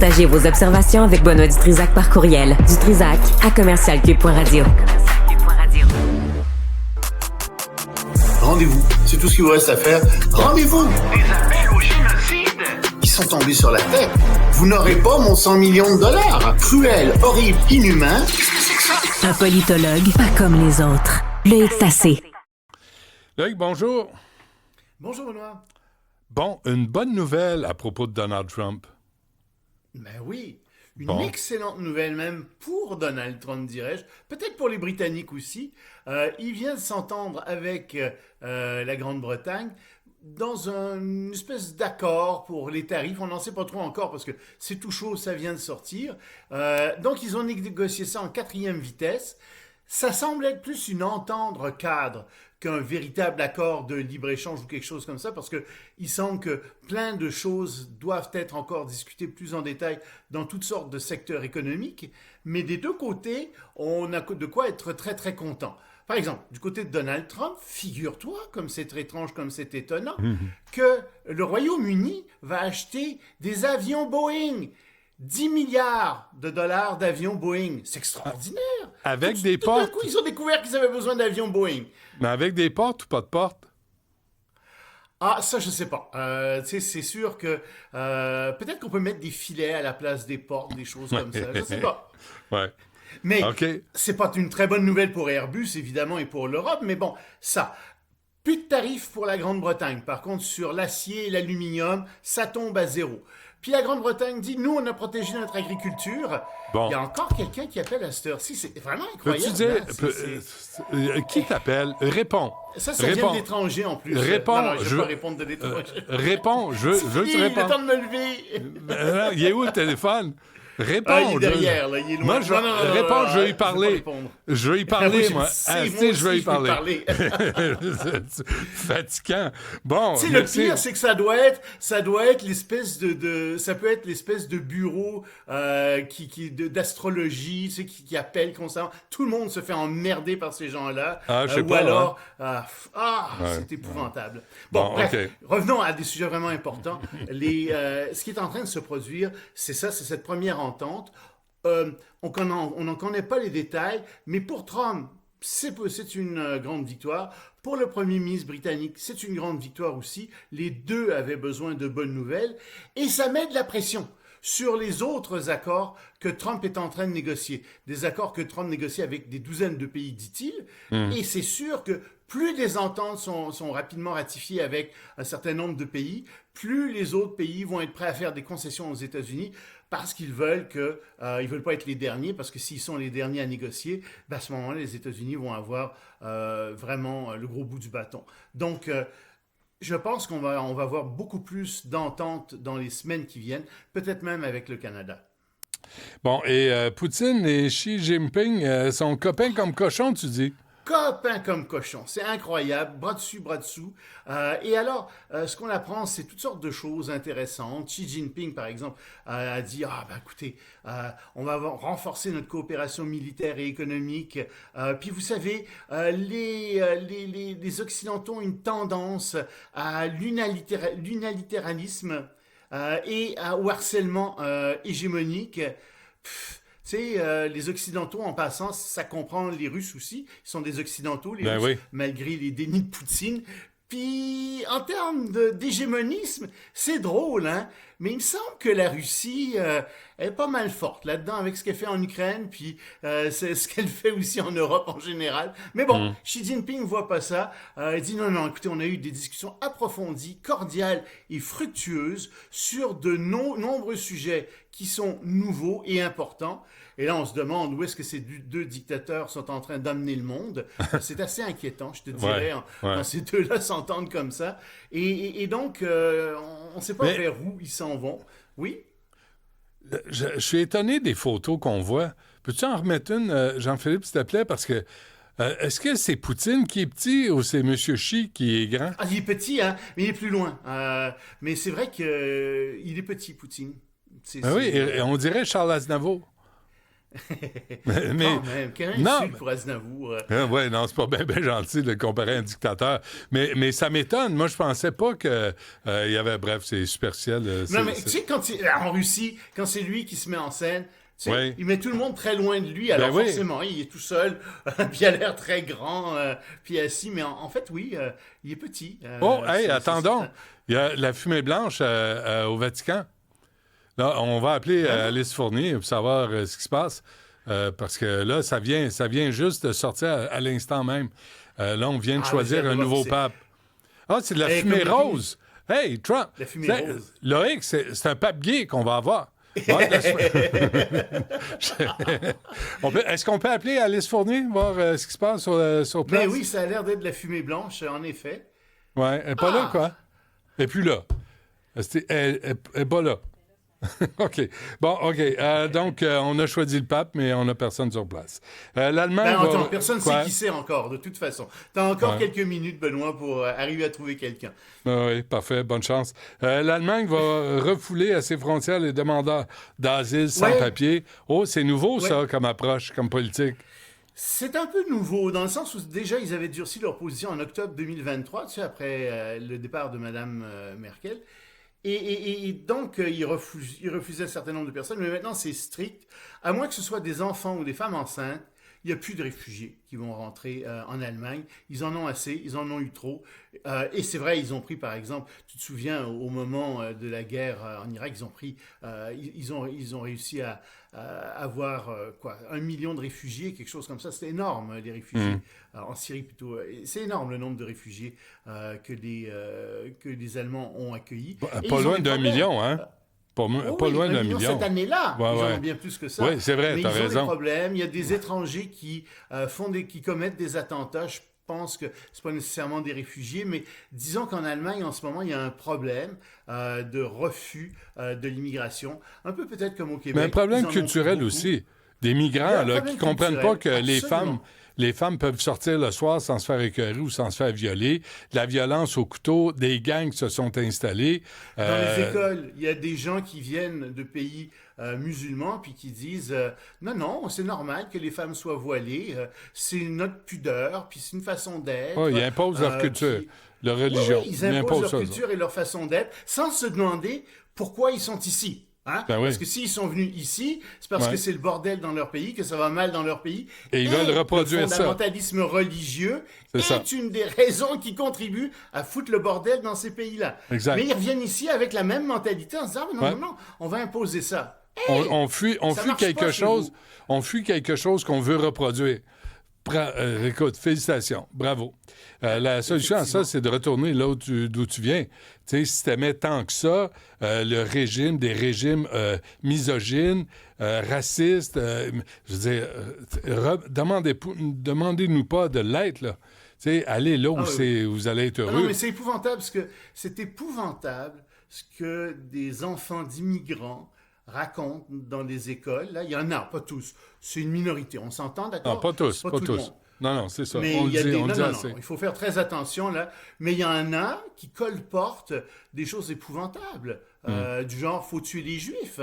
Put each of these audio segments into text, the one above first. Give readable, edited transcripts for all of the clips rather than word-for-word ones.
Partagez vos observations avec Benoît Dutrisac par courriel. dutrisac@commercialcube.radio. Rendez-vous, c'est tout ce qu'il vous reste à faire. Rendez-vous! Des appels au génocide! Ils sont tombés sur la tête. Vous n'aurez pas mon 100 millions de dollars. Cruel, horrible, inhumain. Qu'est-ce que c'est que ça? Un politologue pas comme les autres. Loïc Tassé. Loïc, bonjour. Bonjour, Benoît. Bon, une bonne nouvelle à propos de Donald Trump. Ben oui, une Bon. excellente nouvelle même pour Donald Trump, dirais-je. Peut-être pour les Britanniques aussi. Il vient de s'entendre avec la Grande-Bretagne dans une espèce d'accord pour les tarifs. On n'en sait pas trop encore parce que c'est tout chaud, ça vient de sortir. Donc, ils ont négocié ça en 4e vitesse. Ça semble être plus une entente cadre qu'un véritable accord de libre-échange ou quelque chose comme ça, parce que il semble que plein de choses doivent être encore discutées plus en détail dans toutes sortes de secteurs économiques, mais des deux côtés, on a de quoi être très très content. Par exemple, du côté de Donald Trump, figure-toi, comme c'est étrange, comme c'est étonnant, que le Royaume-Uni va acheter des avions Boeing. 10 milliards de dollars d'avions Boeing. C'est extraordinaire. Avec Tout des d'un portes. coup, ils ont découvert qu'ils avaient besoin d'avions Boeing. Mais avec des portes ou pas de portes? Ah, ça, je sais pas. Tu sais, c'est sûr que peut-être qu'on peut mettre des filets à la place des portes, des choses comme ça. Je sais pas. Ouais. Mais OK. c'est pas une très bonne nouvelle pour Airbus, évidemment, et pour l'Europe. Mais bon, ça. Plus de tarifs pour la Grande-Bretagne. Par contre, sur l'acier et l'aluminium, ça tombe à zéro. Puis la Grande-Bretagne dit, nous, on a protégé notre agriculture. Bon. Il y a encore quelqu'un qui appelle à cette heure-ci. C'est vraiment incroyable. Peux-tu dire... hein. qui t'appelle? Réponds. Ça vient Réponds. de l'étranger, en plus. Réponds. Non, je vais pas répondre de l'étranger. Réponds. Je veux que tu Il est temps répondes. de me lever. Il est où le téléphone? Réponds. Ah, il est derrière, là. Il est loin. Moi, je réponds, je vais y parler. Je vais y parler, Oui, moi. je sais, Ah, moi tu sais, je vais y aussi, je vais parler. Fatigant. Bon, Tu sais, le merci. pire, c'est que ça doit être l'espèce ça peut être l'espèce de bureau d'astrologie, tu sais, qui appelle constamment. Tout le monde se fait emmerder par ces gens-là. Ah, je sais ou pas, alors, Ouais, c'est épouvantable. Bon, Bref, OK. revenons à des sujets vraiment importants. Ce qui est en train de se produire, c'est cette première entente. On n'en connaît pas les détails, mais pour Trump, c'est une grande victoire. Pour le premier ministre britannique, c'est une grande victoire aussi. Les deux avaient besoin de bonnes nouvelles. Et ça met de la pression sur les autres accords que Trump est en train de négocier. Des accords que Trump négocie avec des douzaines de pays, dit-il. Et c'est sûr que plus les ententes sont rapidement ratifiées avec un certain nombre de pays, plus les autres pays vont être prêts à faire des concessions aux États-Unis parce qu'ils veulent ils veulent pas être les derniers, parce que s'ils sont les derniers à négocier, à ce moment-là, les États-Unis vont avoir vraiment le gros bout du bâton. Donc, je pense qu'on va avoir beaucoup plus d'ententes dans les semaines qui viennent, peut-être même avec le Canada. Bon, et Poutine et Xi Jinping sont copains comme cochons, tu dis? Copain comme cochon, c'est incroyable, bras dessus, bras dessous. Et alors, ce qu'on apprend, c'est toutes sortes de choses intéressantes. Xi Jinping, par exemple, a dit, écoutez, on va renforcer notre coopération militaire et économique. Puis vous savez, les Occidentaux ont une tendance à l'unilatéralisme et au harcèlement hégémonique. Tu sais, les Occidentaux, en passant, ça comprend les Russes aussi. Ils sont des Occidentaux, les Russes, oui. malgré les dénis de Poutine. Puis, en termes d'hégémonisme, c'est drôle, hein? Mais il me semble que la Russie est pas mal forte là-dedans avec ce qu'elle fait en Ukraine, puis c'est ce qu'elle fait aussi en Europe en général. Mais bon, Xi Jinping voit pas ça. Il dit non, écoutez, on a eu des discussions approfondies, cordiales et fructueuses sur de nombreux sujets qui sont nouveaux et importants. Et là, on se demande où est-ce que ces deux dictateurs sont en train d'amener le monde. C'est assez inquiétant, je te dirais, quand ces deux-là s'entendent comme ça. Et donc, on ne sait pas vers où ils s'en vont. Oui? Je suis étonné des photos qu'on voit. Peux-tu en remettre une, Jean-Philippe, s'il te plaît? Parce que est-ce que c'est Poutine qui est petit ou c'est M. Xi qui est grand? Ah, il est petit, hein, mais il est plus loin. Mais c'est vrai qu'il est petit, Poutine. Oui, et on dirait Charles Aznavour. Mais, Quand même, quelle non, insulte pour Aznavour. oui, non, c'est pas bien gentil de le comparer à un dictateur. Mais ça m'étonne. Moi, je pensais pas que il y avait... Bref, c'est superficiel. Non, mais tu sais, en Russie, quand c'est lui qui se met en scène, tu sais, Oui. il met tout le monde très loin de lui, alors oui. forcément, il est tout seul, puis il a l'air très grand, puis assis, mais en fait, oui, il est petit. Oh, hey, c'est attendons. certain. Il y a la fumée blanche au Vatican. Là, on va appeler Alice Fournier pour savoir ce qui se passe. Parce que là, ça vient juste de sortir à l'instant même. Là, on vient de choisir un nouveau pape. Ah, c'est de la fumée rose. Hey, Trump. La fumée rose. Loïc, c'est un pape gay qu'on va avoir. Est-ce qu'on peut appeler Alice Fournier, voir ce qui se passe sur place? Mais oui, ça a l'air d'être de la fumée blanche, en effet. Ouais, elle n'est pas là, quoi. Elle n'est plus là. Elle n'est pas là. OK. Bon, OK. Donc, on a choisi le pape, mais on n'a personne sur place. L'Allemagne Attends, personne ne sait Quoi? qui c'est encore, de toute façon. T'as encore Ouais. quelques minutes, Benoît, pour arriver à trouver quelqu'un. Oui, parfait. Bonne chance. L'Allemagne va refouler à ses frontières les demandeurs d'asile sans Ouais. papier. Oh, c'est nouveau, ça, comme approche, comme politique. C'est un peu nouveau, dans le sens où déjà, ils avaient durci leur position en octobre 2023, tu sais, après le départ de Mme Merkel. Et donc, ils refusaient un certain nombre de personnes, mais maintenant, c'est strict. À moins que ce soit des enfants ou des femmes enceintes, il n'y a plus de réfugiés qui vont rentrer en Allemagne. Ils en ont assez, ils en ont eu trop. Et c'est vrai, ils ont pris, par exemple, tu te souviens, au moment de la guerre en Irak, ils ont réussi à avoir 1 million de réfugiés, quelque chose comme ça. C'est énorme, les réfugiés. En Syrie, plutôt. C'est énorme, le nombre de réfugiés que les Allemands ont accueillis. Et Pas ils ont loin des d'un problèmes. million, hein? Pas Oui, loin 1 d'un million million. cette année-là. Ouais, Ils en ouais. ont bien plus que ça. Oui, c'est vrai, Mais t'as ils ont raison. des problèmes. Il y a des étrangers qui qui commettent des attentats. Je pense que c'est pas nécessairement des réfugiés, mais disons qu'en Allemagne, en ce moment, il y a un problème de refus de l'immigration. Un peu peut-être comme au Québec. Mais un problème Ils en ont culturel beaucoup. aussi. Des Il y a migrants un là, problème qui comprennent pas que culturel, les absolument. femmes peuvent sortir le soir sans se faire écœurer ou sans se faire violer. La violence au couteau, des gangs se sont installés. Dans les écoles, il y a des gens qui viennent de pays musulmans puis qui disent non, c'est normal que les femmes soient voilées, c'est notre pudeur, puis c'est une façon d'être. Oh, ils imposent leur culture, puis- leur religion. Oui, ils imposent leur ça. culture et leur façon d'être sans se demander pourquoi ils sont ici. Hein? Ben oui. Parce que s'ils sont venus ici, c'est parce Ouais. que c'est le bordel dans leur pays, que ça va mal dans leur pays. Et ils veulent reproduire le ça. fondamentalisme religieux C'est ça. est une des raisons qui contribuent à foutre le bordel dans ces pays-là. Exact. Mais ils reviennent ici avec la même mentalité en se disant non, Ouais. non, on va imposer ça. On fuit ça marche quelque pas chez chose. vous. On fuit quelque chose qu'on veut reproduire. Écoute, félicitations, bravo. La solution à ça, c'est de retourner là d'où tu viens. Tu sais, si t'aimais tant que ça, des régimes misogynes, racistes, je veux dire, demandez-nous pas de l'être, là. Tu sais, allez là où, Ah oui. vous allez être Ah heureux. non, mais c'est épouvantable parce que c'est épouvantable ce que des enfants d'immigrants racontent dans les écoles. Là, il y en a, pas tous. C'est une minorité, on s'entend, d'accord? Non, pas tous, pas tout le tous. monde. Non, c'est ça. Mais On il y a le dit, des... on le non, dit non, assez. non, il faut faire très attention, là. Mais il y en a qui colportent des choses épouvantables, du genre, faut tuer les Juifs.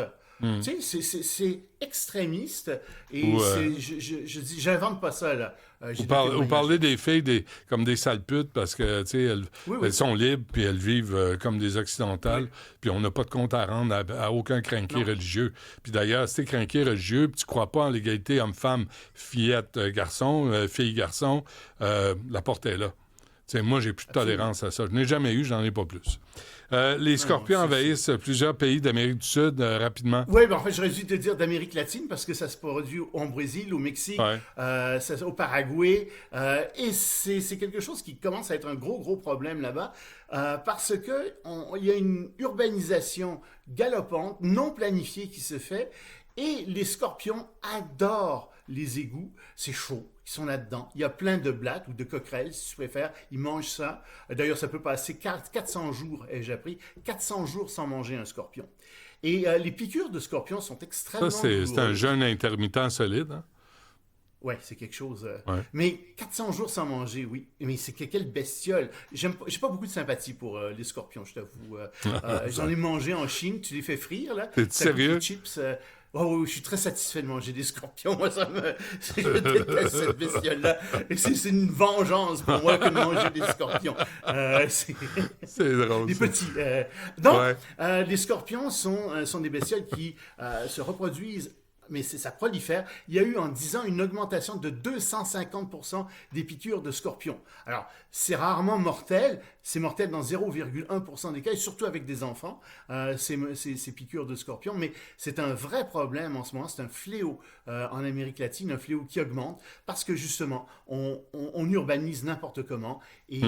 Tu sais, c'est extrémiste. Et Ou, je dis, j'invente pas ça, là. J'ai des Vous témoignages. parlez des filles comme des sales putes parce que, tu sais, Oui. elles sont libres puis elles vivent comme des occidentales. Oui. Puis on n'a pas de compte à rendre à aucun crinqué Non. religieux. Puis d'ailleurs, si t'es crinqué religieux puis tu crois pas en l'égalité homme-femme, fillette-garçon, fille-garçon, la porte est là. Tu sais, moi, j'ai plus de tolérance à ça. Je n'ai jamais eu, j'en ai pas plus. Les scorpions envahissent plusieurs pays d'Amérique du Sud rapidement. Oui, ben en fait, j'aurais dû te dire d'Amérique latine parce que ça se produit au Brésil, au Mexique, Ouais. au Paraguay. Et c'est quelque chose qui commence à être un gros problème là-bas parce que il y a une urbanisation galopante, non planifiée qui se fait. Et les scorpions adorent les égouts. C'est chaud. Ils sont là-dedans. Il y a plein de blattes ou de coquerelles, si tu préfères. Ils mangent ça. D'ailleurs, ça peut passer 400 jours, ai-je appris. 400 jours sans manger un scorpion. Et les piqûres de scorpions sont extrêmement Ça, c'est un douloureuses. jeûne intermittent solide. Hein? Ouais, c'est quelque chose. Ouais. Mais 400 jours sans manger, oui. Mais c'est quelle bestiole. J'ai pas beaucoup de sympathie pour les scorpions, je t'avoue. J'en ai mangé en Chine. Tu les fais frire, là. T'es Ça goûte sérieux? les chips. Oh oui, je suis très satisfait de manger des scorpions. Moi, je déteste cette bestiole-là. Et c'est une vengeance pour moi que de manger des scorpions. C'est drôle. Des ça. petits. Donc, Ouais. les scorpions sont des bestioles qui se reproduisent, mais ça prolifère. Il y a eu en 10 ans une augmentation de 250% des piqûres de scorpions. Alors, c'est rarement mortel. C'est mortel dans 0,1% des cas, et surtout avec des enfants, ces piqûres de scorpions. Mais c'est un vrai problème en ce moment. C'est un fléau en Amérique latine, un fléau qui augmente parce que justement, on urbanise n'importe comment et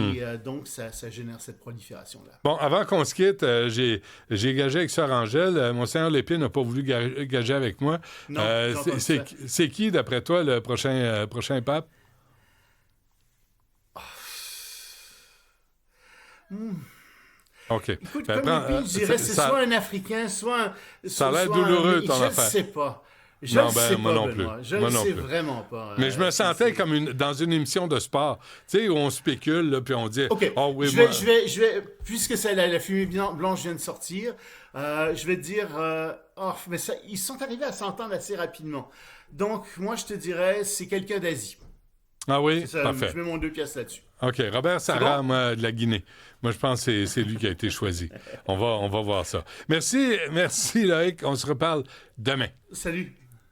donc ça génère cette prolifération-là. Bon, avant qu'on se quitte, j'ai gagé avec Sœur Angèle. Monseigneur Lépine n'a pas voulu gager avec moi. Non, j'ai entendu ça. C'est qui, d'après toi, le prochain pape? OK. Écoute, Ben, comme Lépine, je dirais, c'est soit un Africain, soit ça a l'air soit douloureux, ton je affaire. ne sais pas. Je Non, ne ben, sais moi pas, non plus. Benoît. Je Moi ne non sais plus. vraiment pas. Mais je me sentais comme dans une émission de sport, tu sais, où on spécule, là, puis on dit OK. Oh oui, je vais, puisque la fumée blanche vient de sortir, je vais te dire, mais ils sont arrivés à s'entendre assez rapidement. Donc, moi, je te dirais, c'est quelqu'un d'Asie. Ah oui, C'est ça, parfait. je mets mon 2 piastres là-dessus. OK, Robert Sarah, bon? moi, de la Guinée. Moi, je pense que c'est lui qui a été choisi. On va voir ça. Merci, Loïc. On se reparle demain. Salut.